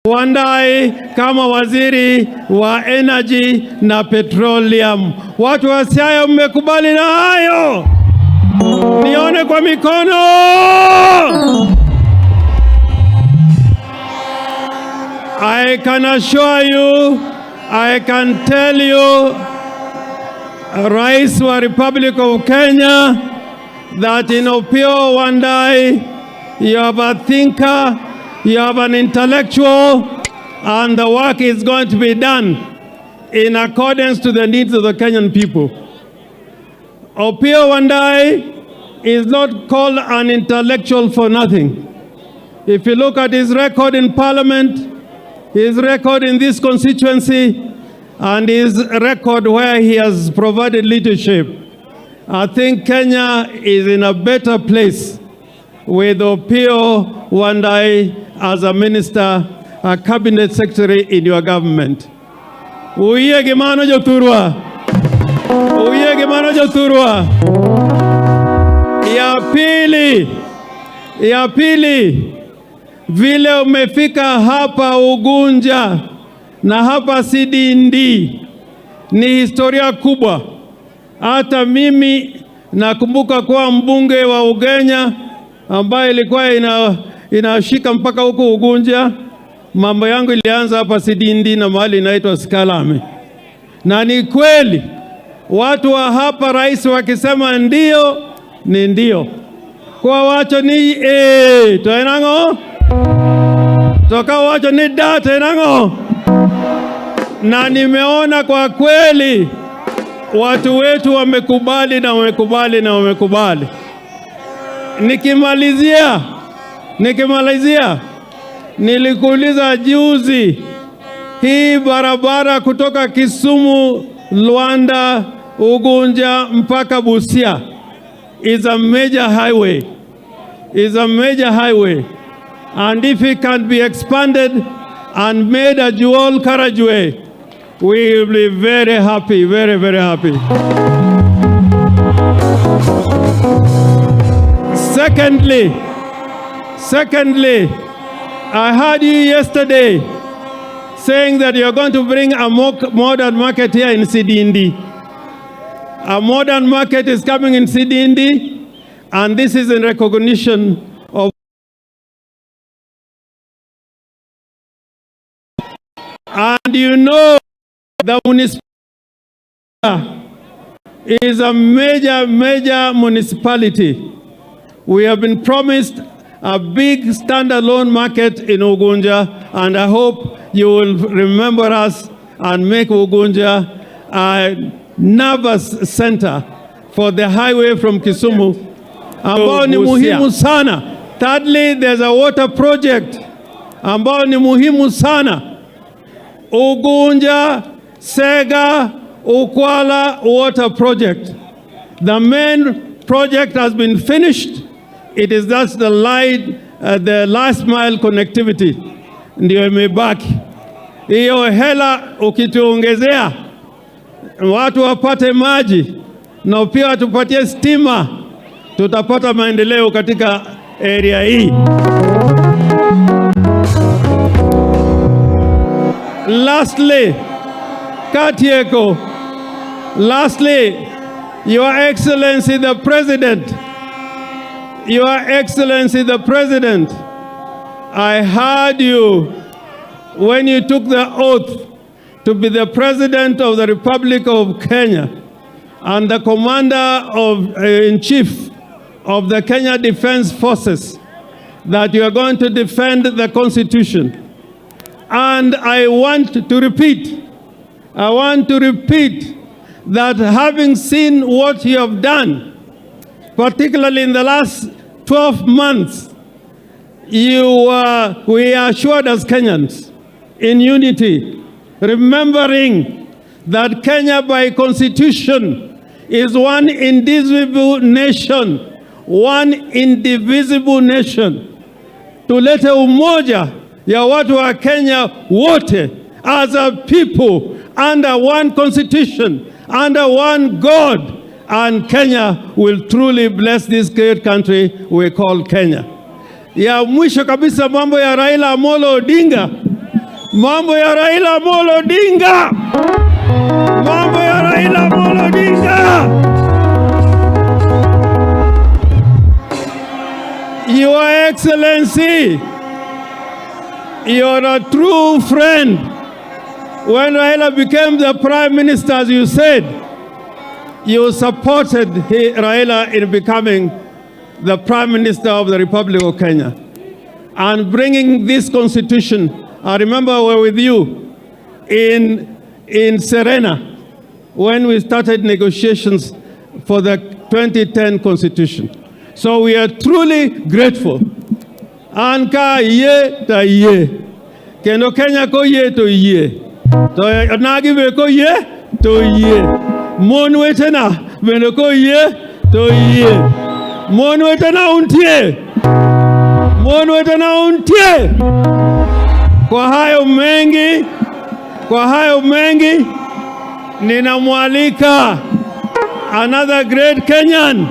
Wandayi kama waziri wa energy na petroleum. Watu wa Siaya mmekubali na hayo? Nione kwa mikono. I can assure you, I can tell you, Rais wa Republic of Kenya, that in Opiyo Wandayi, you have a thinker, you have an intellectual, and the work is going to be done in accordance to the needs of the Kenyan people. Opiyo Wandayi is not called an intellectual for nothing. If you look at his record in Parliament, his record in this constituency, and his record where he has provided leadership, I think Kenya is in a better place with Opiyo Wandayi as a minister, a cabinet secretary in your government. Uye gemano joturwa. Uye gemano joturwa. Ya pili, vile umefika hapa Ugunja na hapa Sidindi ni historia kubwa. Hata mimi nakumbuka kuwa mbunge wa Ugenya ambaye ilikuwa inashika mpaka huko Ugunja. Mambo yangu ilianza hapa Sidindi na mahali inaitwa Sikalame. Na ni kweli watu wa hapa rais wakisema ndio ni ndio. Kwa wacho ni toenango. Toka wacho ni da toenango. Na nimeona kwa kweli watu wetu wamekubali na wamekubali na wamekubali. Nikimalizia, nilikuuliza juzi, hii barabara kutoka Kisumu, Luanda, Ugunja mpaka Busia is a major highway. Is a major highway. And if it can be expanded and made a dual carriageway, we will be very happy, very, very happy. Secondly, I heard you yesterday saying that you're going to bring a modern market here in Sidindi. A modern market is coming in Sidindi, and this is in recognition of. And you know, the municipality is a major municipality. We have been promised a big standalone market in Ugunja, and I hope you will remember us and make Ugunja a nervous center for the highway from Kisumu, ambao ni muhimu sana. Thirdly, there's a water project ambao ni muhimu sana. Ugunja, Sega, Ukwala water project. The main project has been finished. It is just the last mile connectivity ndio imebaki. Hiyo hela ukituongezea watu wapate maji na pia watupatie stima, tutapata maendeleo katika area hii. Lastly, Your Excellency the President, I heard you when you took the oath to be the President of the Republic of Kenya and the Commander-in-Chief of the Kenya Defense Forces, that you are going to defend the Constitution. And I want to repeat that having seen what you have done, particularly in the last 12 months, we are assured as Kenyans in unity, remembering that Kenya by constitution is one indivisible nation, Tulete umoja ya watu wa Kenya wote as a people under one constitution, under one God, and Kenya will truly bless this great country we call Kenya. Ya mwisho kabisa, mambo ya Raila Amolo Odinga, mambo ya Raila Amolo Odinga, mambo ya Raila Amolo Odinga. Your Excellency, you're a true friend. When Raila became the Prime Minister, as you said, you supported Raila in becoming the Prime Minister of the Republic of Kenya and bringing this constitution. I remember we were with you in Serena when we started negotiations for the 2010 constitution. So we are truly grateful. Anka ye ta ye. Kendo Kenya ko ye to ye. To nagibe ko ye to ye. Mon wetena bendo ko ye to ye. Mon wetena untie. Mon wetena untie. Kwa hayo mengi ninamwalika another great Kenyan